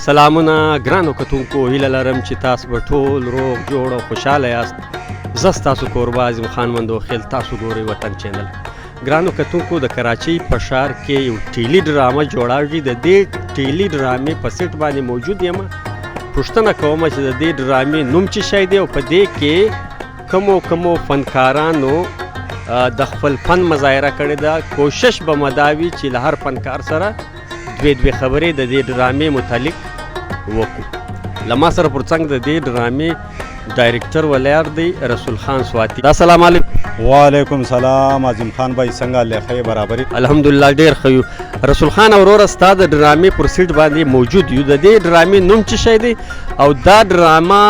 سلامونه ګرانو کتونکو، هیله لرم چې تاسو به ټول روغ جوړ او خوشحاله یاست. زه ستاسو کوربه اعظم خان مندوخیل، تاسو ګورئ وطن چینل. ګرانو کتونکو، د کراچۍ په ښار کې یو ټیلي ډرامه جوړاږي. د دې ټیلي ډرامې په سیټ باندې موجود یم. پوښتنه کوم چې د دې ډرامې نوم څه شی دی او په دې کې کومو فنکارانو د خپل فن مظاهره کړې ده. کوشش به مې دا وي چې له هر فنکار سره دوې خبرې د دې ډرامې متعلق وکړو. له ما سره پر څنګ د دې ډرامې ډایرکټر ولاړ دی رسول خان سواتی. السلام علیکم. وعلیکم سلام اعظم خان بھائی، څنګه له خیر برابرۍ؟ الحمدلله ډیر ښه یو. رسول خان وروره، ستا د ډرامې پر سیټ باندې موجود یو. د دې ډرامې نوم څه شی دی او دا ډرامه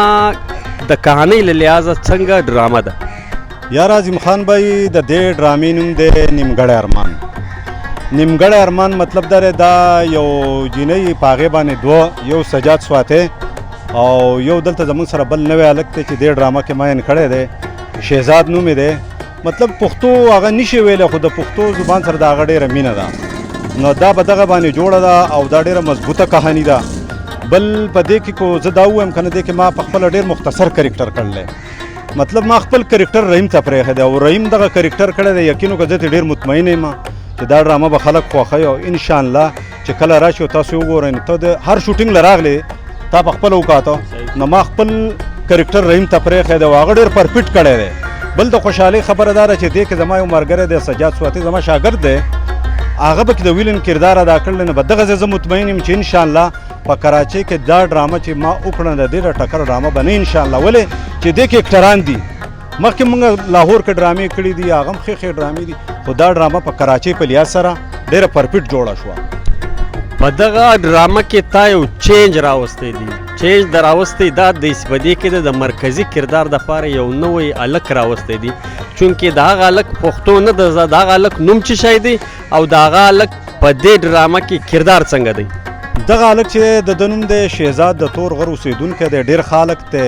د کہانی له لحاظه څنګه ډرامه ده؟ یار اعظم خان بھائی، د دې ډرامې نوم دی نیمګړی ارمان. نیمګړی ارمان مطلب دا یو جینۍ په هغې باندې دوه، یو سجاد سواتی او یو دلته زموږ سره بل نوی هلک دی چې دې ډرامه کې ماین کړی دی، شهزاد نوم یې دی. مطلب پښتو هغه نشي ویلی، خو د پښتو زبان سره د هغه ډېره مینه ده. نو دا به دغه باندې جوړه ده او دا ډېره مضبوطه کهاني ده. بل په دې کې کو زه دا ووایم که نه، دې کې ما په خپله ډېر مختصر کرکټر کړلی. مطلب ما خپل کرکټر رحیم ته پرېښی دی او رحیم دغه کرکټر کړی دی. یقین وکړه زه ترې ډېر مطمئن یم چې دا ډرامه به خلک خوښوي او انشاءالله چې کله راشي او تاسو وګورئ نو ته د هر شوټینګ له راغلې تا په خپله وکاته. نو ما خپل کرکټر رحیم ته پرېښی دی او هغه ډېر پرفیټ کړی دی. بل د خوشحالۍ خبره دا ده چې دې کې زما یو ملګری دی سجاد سواتی، زما شاګرد دی، هغه به کې د ویلن کردار ادا کړلی. نو به دغه زه مطمئن یم چې انشاءالله په کراچۍ کې دا ډرامه چې ما وکړه د دې ټکر ډرامه به نه انشاءالله. ولې چې دې کې اکټران دي. مخکې مونږ لاهور کې ډرامې کړي دي، هغه هم ښې ډرامې دي، خو دا ډرامه په کراچۍ په لحاظ سره ډېره پرفیټ جوړه شوه. په دغه ډرامه کې تا یو چینج راوستی دی. چینج د راوستی دا د په دې کې د مرکزي کردار دپاره یو نوی هلک راوستی دی. چونکې د هغه هلک پښتو نه ده، د هغه هلک نوم څه شی دی او د هغه هلک په دې ډرامه کې کردار څنګه دی؟ دغه هلک چې د نوم دی شهزاد، د تور غر اوسېدونکی دی، ډېر ښه هلک دی.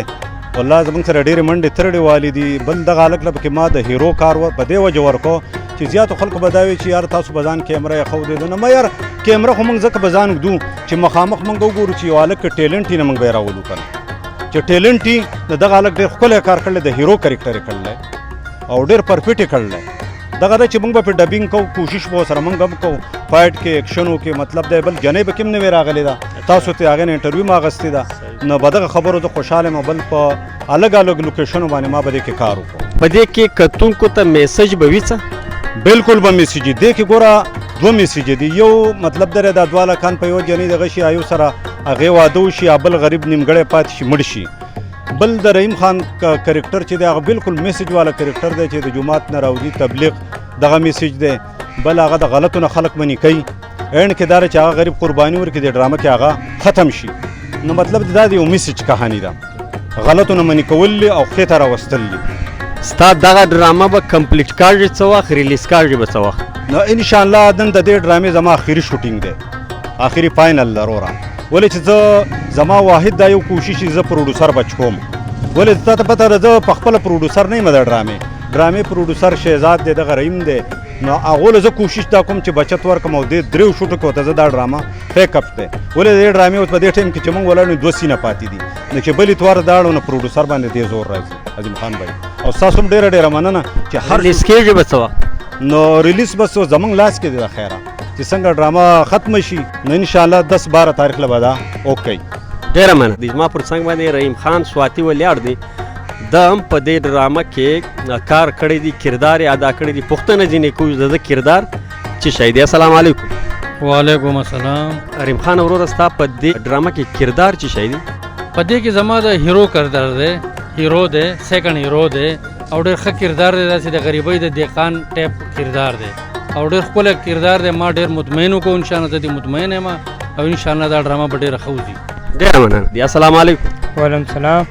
والله زموږ سره ډېرې منډې ترړې والي دي. بل دغه هلک له پکې ما د هیرو کار په دې وجه ورکړو چې زیاتو خلکو به دا وي چې یار تاسو به ځان کیمره ایښودې. نه ما یار کیمره خو موږ ځکه به ځان ږدو چې مخامخ موږ وګورو چې یو هلک ټیلنټ یې نه موږ به یې راولو که نه. چې ټیلنټ یې د دغه هلک ډېر ښکلی کار کړلی، د هیرو کرکټر یې کړلی او ډېر پرفیټ یې کړلی. دغه ده چې موږ به پرې ډبینګ کوو، کوشش به ورسره موږ هم کوو فایټ کې ایکشنو کې. مطلب دی بل جنۍ به کې هم نوې راغلې ده، تاسو ته هغې نه انټرویو ما اخیستې ده. نو به دغه خبرو زه خوشحاله یم. بل په الګ الګ لوکیشنو باندې ما به دې کې کار وکړو. په دې کې کتونکو ته میسج به وي څه؟ بالکل به میسج دې کې ګوره دوه میسج دي. یو مطلب دی دا دوه هلکان په یو جنۍ دغه شي یو سره هغې واده وشي، بل غریب نیمګړی پاتې شي مړ شي. بل د رحیم خان کرکټر چې دی هغه بالکل میسج والا کرکټر دی چې د جومات نه راوځي، تبلیغ دغه میسج دی. بل هغه د غلطو نه خلک منې کوي، اینډ کې دا چې هغه غریب قرباني ورکړي د ډرامه کې هغه ختم شي. نو مطلب دا د یو میسج کهاني ده، غلطو نه منې کول او ښې ته راوستل دي. ستا دغه ډرامه به کمپلیټ کاږي څه وخت، ریلیز کاږي به څه وخت؟ نو انشاءالله نن د دې ډرامې زما آخري شوټینګ دی، آخري فاینل ضروره. ولې چې زه زما واحد دا یو کوشش چې زه پروډوسر بچ کوم. ولې تا ته پته ده زه په خپله پروډوسر نه یم د ډرامې پروډوسر شهزاد دی، دغه رحیم دی. نو هغو له زه کوشش دا کوم چې بچت ورکړم او دې دریو شوټو کې ورته زه دا ډرامه پیک اپ دی. ولې د دې ډرامې اوس په دې ټایم کې چې موږ ولاړ یو دوه سینه پاتې دي. نو چې بل اتوار دا اړو نو پروډوسر باندې دې زور راځي اعظم خان بھائی. او ستاسو هم ډېره مننه چې هر ریلیز کېږي به څه وخت؟ نو ریلیز بس زموږ لاس کې دی د خیره چې څنګه ډرامه ختمه شي. نو انشاءالله 10-12 تاریخ له به دا اوکې. ډېره مننه. زما پر څنګ باندې رحیم خان سواتی ولاړ دی. دا هم په دې ډرامه کې کار کړی دی، کردار یې ادا کړی دی. پوښتنه ځینې کوي د ده کردار څه شی دی؟ السلام علیکم. وعلیکم السلام. رحیم خان وروره، ستا په دې ډرامه کې کردار څه شی دی؟ په دې کې زما د هیرو کردار دی، هیرو دی، سیکنډ هیرو دی او ډېر ښه کردار دی. داسې د غریبۍ د دهقان ټایپ کردار دی او ډېر ښکلی کردار دی. ما ډېر مطمئن وکړو، انشاءالله زه دې مطمئن یم او انشاءالله دا ډرامه به ډېره ښه وځي. ډېره مننه. السلام علیکم. وعلیکم السلام.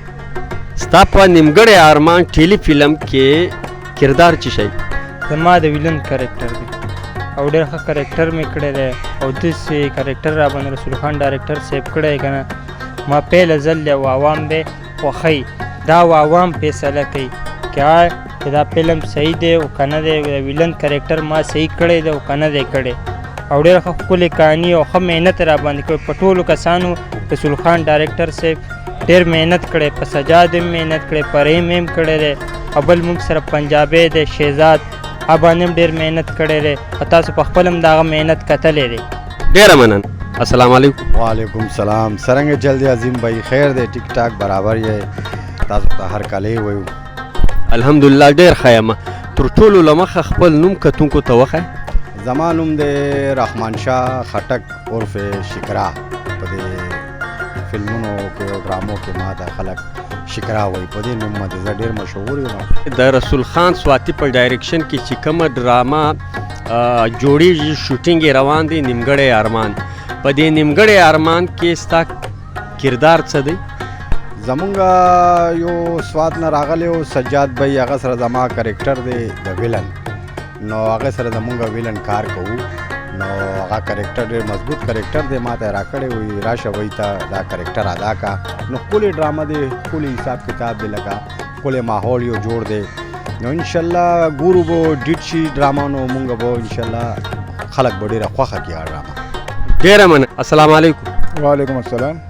ستا په نیمګړی ارمان ټیلی فلم کې کردار څه شی؟ زما د ویلن کرکټر دی او ډېر ښه کرکټر مې کړی دی او داسې کرکټر را باندې رسول خان ډایرکټر صاحب کړی دی که نه. ما پهله ځل دی او عوام دی خوښوي، دا عوام فیصله کوي چې دا فلم صحیح دی او که نه دی، د ویلن کرکټر ما صحیح کړی دی او که نه دی کړی. او ډېره ښه ښکلې کہاني او ښه محنت را باندې کړی په ټولو کسانو رسول خان ډایرکټر صاحب ډېر محنت کړی په سجاد هم محنت کړی په رحیم هم کړی دی او بل موږ سره پنجابی دی شهزاد هغه باندې هم ډېر محنت کړی دی او تاسو په خپل هم د هغه محنت کتلی دی ډیره مننه السلام علیکم وعلیکم السلام څرنګه جلدی عظیم بھائی خیر دی ټیک ټاک برابر یې تاسو ته هر کله وایو الحمدلله ډیر خیمه تر ټولو لمخه خپل نوم کتونکو ته وخه زما نوم دی رحمان شاه خټک عرف شکرا په دې فلمونو کې او ډرامو کې ما ته خلک شکرا وایي په دې نوم باندې زه ډېر مشهور یم د رسول خان سواتی په ډایرکشن کې چې کومه ډراما جوړیږي شوټینګ یې روان دی نیمګړی ارمان په دې نیمګړی ارمان کې ستا کردار څه دی زمونږ یو سواد نه راغلی و سجاد بھائی هغه سره زما کرکټر دی د ویلن نو هغه سره زمونږ ویلن کار کوو نو هغه کرکټر ډېر مضبوط کرکټر دی ما ته راکړی وي راشه وایي ته دا کرکټر ادا کا نو ښکلې ډرامه دی ښکلې حساب کتاب دی لکه ښکلې ماحول یو جوړ دی نو انشاءالله ګورو به ډیټ شي ډرامه نو مونږ به انشاءالله خلک به ډېره خوښه کړي هغه ډرامه ډیره مننه السلام علیکم وعلیکم السلام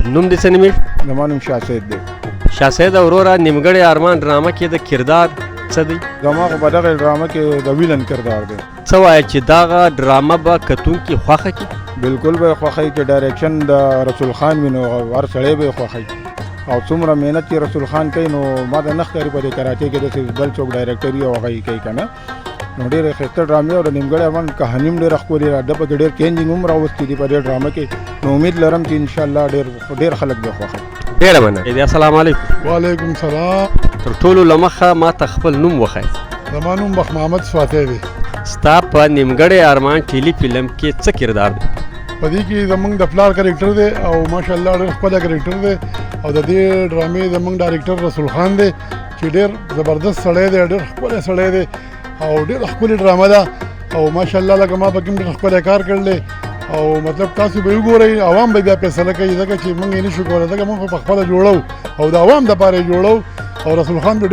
نوم دې څه نومیږي زما نوم شاه سید دی شاه سید وروره نیمګړی ارمان ډرامه کې د کردار څه دی زما خو په دغه ډرامه کې د ویلن کردار دی څه وایه چې دغه ډرامه به کتونکي خوښه کړي بالکل به خوښوي چې ډایرکشن د رسول خان وي نو هر سړی به یې خوښوي او څومره محنت چې رسول خان کوي نو ما ته نه ښکاري په دې کراچۍ کې داسې بل څوک ډایرکټر وي او هغه یې کوي که نه نو ډېرې ښایسته ډرامې او د نیمګړی ارمان کهاني هم ډېره ښکلې ده پکې ډېر چینجینګ هم راوستي دي په دې ډرامه کې نو امید لرم چې انشاءالله ډېر خلک به خوښوي ډیره مننه السلام علیکم وعلیکم السلام تر ټولو لمخه ما ته خپل نوم وښایه زما نوم بخ محمد سواتی دی ستا په نیمګړی ارمان ټیلی فلم کې څه کردار دی په دې کې زمونږ د پلار کرکټر دی او ماشاءالله ډېر ښکلی کرکټر دی او د دې ډرامې زمونږ ډایرکټر رسول خان دی چې ډېر زبردست سړی دی ډېر ښکلی سړی دی او ډېره ښکلې ډرامه ده او ماشاءالله لکه ما پکې هم ډېر ښکلی کار کړلی او مطلب تاسو به وګورئ عوام به بیا فیصله کوي ځکه چې موږ یې نشو کولی ځکه موږ په خپله جوړو او د عوام دپاره یې جوړو او رسول خان به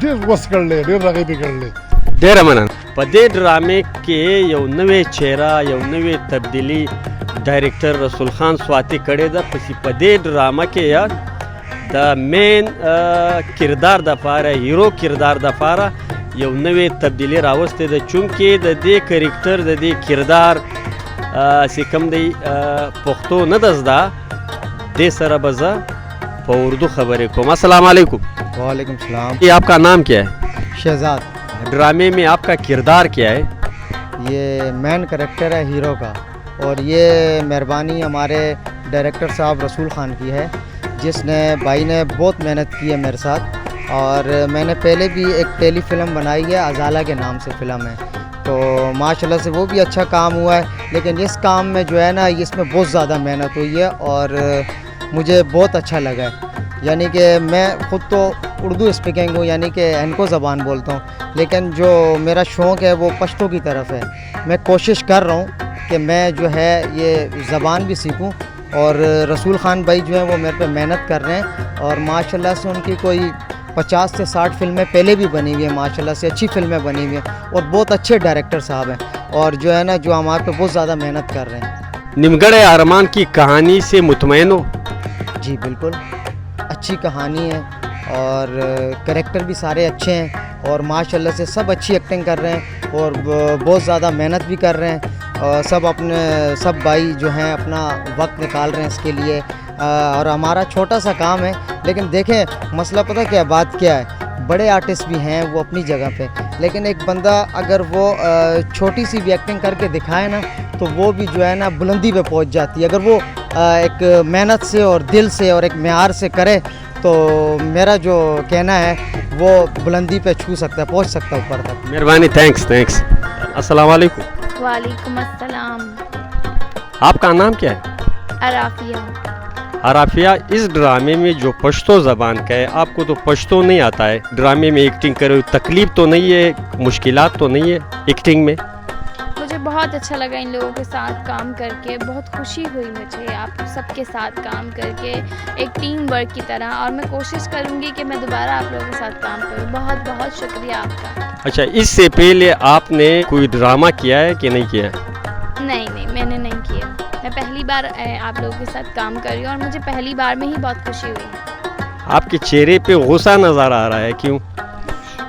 ډېر وس کړلی ډېر هغې پې کړلی ډیره مننه په دې ډرامې کې یو نوې چهره یو نوې تبدیلي ډایرکټر رسول خان سواتی کړې ده په دې ډرامه کې یا د مین کردار دپاره هیرو کردار دپاره یو نوې تبدیلی راوستې ده چونکې د دې کرکټر د دې کردار چې کوم دی پښتو نه ده زده دې سره به زه په اردو خبرې کوم السلام علیکم وعلیکم السلام یہ آپ کا نام کیا ہے شہزاد ڈرامے میں آپ کا کردار کیا ہے یہ مین کریکٹر ہے ہیرو کا اور یہ مہربانی ہمارے ڈائریکٹر صاحب رسول خان کی ہے جس نے بھائی نے بہت محنت کی ہے میرے ساتھ اور میں نے پہلے بھی ایک ٹیلی فلم بنائی ہے ازالہ کے نام سے فلم ہے تو ماشاءاللہ سے وہ بھی اچھا کام ہوا ہے لیکن اس کام میں جو ہے نا اس میں بہت زیادہ محنت ہوئی ہے اور مجھے بہت اچھا لگا ہے یعنی کہ میں خود تو اردو اسپیکنگ ہوں یعنی کہ ہندکو زبان بولتا ہوں لیکن جو میرا شوق ہے وہ پشتو کی طرف ہے میں کوشش کر رہا ہوں کہ میں جو ہے یہ زبان بھی سیکھوں اور رسول خان بھائی جو ہیں وہ میرے پہ محنت کر رہے ہیں اور ماشاءاللہ سے ان کی کوئی 50 سے 60 فلمیں پہلے بھی بنی ہوئی ہیں ماشاءاللہ سے اچھی فلمیں بنی ہوئی ہیں اور بہت اچھے ڈائریکٹر صاحب ہیں اور جو ہے نا جو ہمارے پہ بہت زیادہ محنت کر رہے ہیں نمگڑے ارمان کی کہانی سے مطمئن ہو جی بالکل اچھی کہانی ہے اور کریکٹر بھی سارے اچھے ہیں اور ماشاءاللہ سے سب اچھی ایکٹنگ کر رہے ہیں اور بہت زیادہ محنت بھی کر رہے ہیں اور سب بھائی جو ہیں اپنا وقت نکال رہے ہیں اس کے لیے اور ہمارا چھوٹا سا کام ہے لیکن دیکھیں مسئلہ پتہ کیا بات کیا ہے بڑے آرٹسٹ بھی ہیں وہ اپنی جگہ پہ لیکن ایک بندہ اگر وہ چھوٹی سی بھی ایکٹنگ کر کے دکھائے نا تو وہ بھی جو ہے نا بلندی پہ پہنچ جاتی ہے اگر وہ ایک محنت سے اور دل سے اور ایک معیار سے کرے تو میرا جو کہنا ہے وہ بلندی پہ چھو سکتا ہے پہنچ سکتا ہے اوپر تک مہربانی تھینکس السلام علیکم وعلیکم السلام آپ کا نام کیا ہے عرافیہ عرافیہ اس ڈرامے میں جو پشتو زبان کا ہے آپ کو تو پشتو نہیں آتا ہے ڈرامے میں ایکٹنگ کرے تکلیف تو نہیں ہے مشکلات تو نہیں ہے ایکٹنگ میں مجھے بہت اچھا لگا ان لوگوں کے ساتھ کام کر کے بہت خوشی ہوئی مجھے آپ سب کے ساتھ کام کر کے ایک ٹیم ورک کی طرح اور میں کوشش کروں گی کہ میں دوبارہ آپ لوگوں کے ساتھ کام کروں بہت بہت شکریہ آپ کا اچھا اس سے پہلے آپ نے کوئی ڈرامہ کیا ہے کہ نہیں کیا ہے नहीं मैंने नहीं किया. मैं पहली बार आप लोगों के साथ काम कर रही हूँ और मुझे पहली बार में ही बहुत खुशी हुई है. आपके चेहरे पे गुस्सा नज़र आ रहा है, क्यों?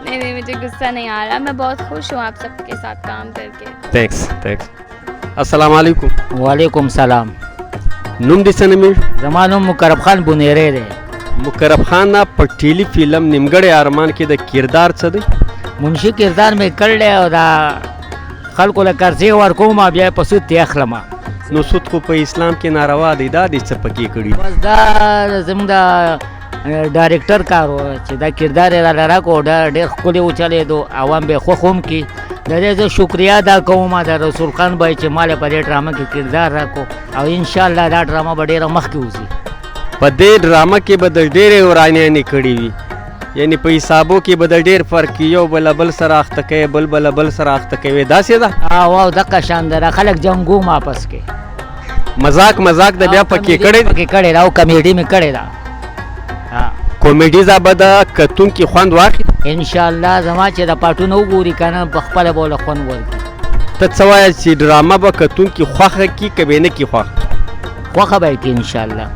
नहीं मुझे गुस्सा नहीं आ रहा. मैं बहुत खुश हूँ आप सबके साथ काम करके. थैंक्स. अस्सलाम वालेकुम. वालेकुम सलाम. نوم دې څه نومېږي؟ زما نوم مقرب خان بونیری دی. مقرب خان په ټیلی فلم نیمګړی ارمان کې د کردار څه دی؟ منشي کردار مې کړی او دا خلکو له قرضې ورکوم بیا یې په سود ترې اخلم. نو سود خو په اسلام کې ناروا دی، دا دې څه پکې کړي؟ بس دا زموږ د ډایرکټر کار و چې دا کردار یې راله راکړو، ډېر ښکلی وچلېدو، عوام به یې خوښ هم کړي. د دې زه شکریه ادا کوم د رسول خان بھائی چې ما له په دې ډرامه کې کردار راکړو او انشاءالله دا ډرامه به ډېره مخکې وځي. په دې ډرامه کې به د ډېرې ورانیانې کړي وي، یعنی په حسابو کې به د ډېر فرق یو بل سره اخته کوي، بل سره اخته کوي، داسې ده؟ او دغه شان ده، خلک جنګوم آپس کې. مذاق د بیا پکې کړی دا او کمیډي مې کړې ده. کامیډي به د کتونکي خوند واخلي انشاءالله. زما چې د پاټونه وګوري که نه په خپله به له خوند ورکړي. ته څه وایه چې ډرامه به کتونکي خوښه کړي که به یې نه کړي خوښه به یې کړي انشاءالله.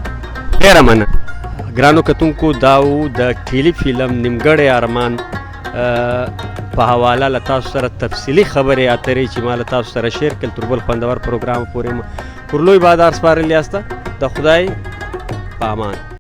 ډېره مننه. ګرانو کتونکو دا و د ټیلی فلم نیمګړی ارمان په حواله له تاسو سره تفصیلي خبرې اترې چې ما له تاسو سره شیر کړل. تر بل خوندور پروګرام پورې پر لوی بادار سپارل یاسته. د خدای په امان.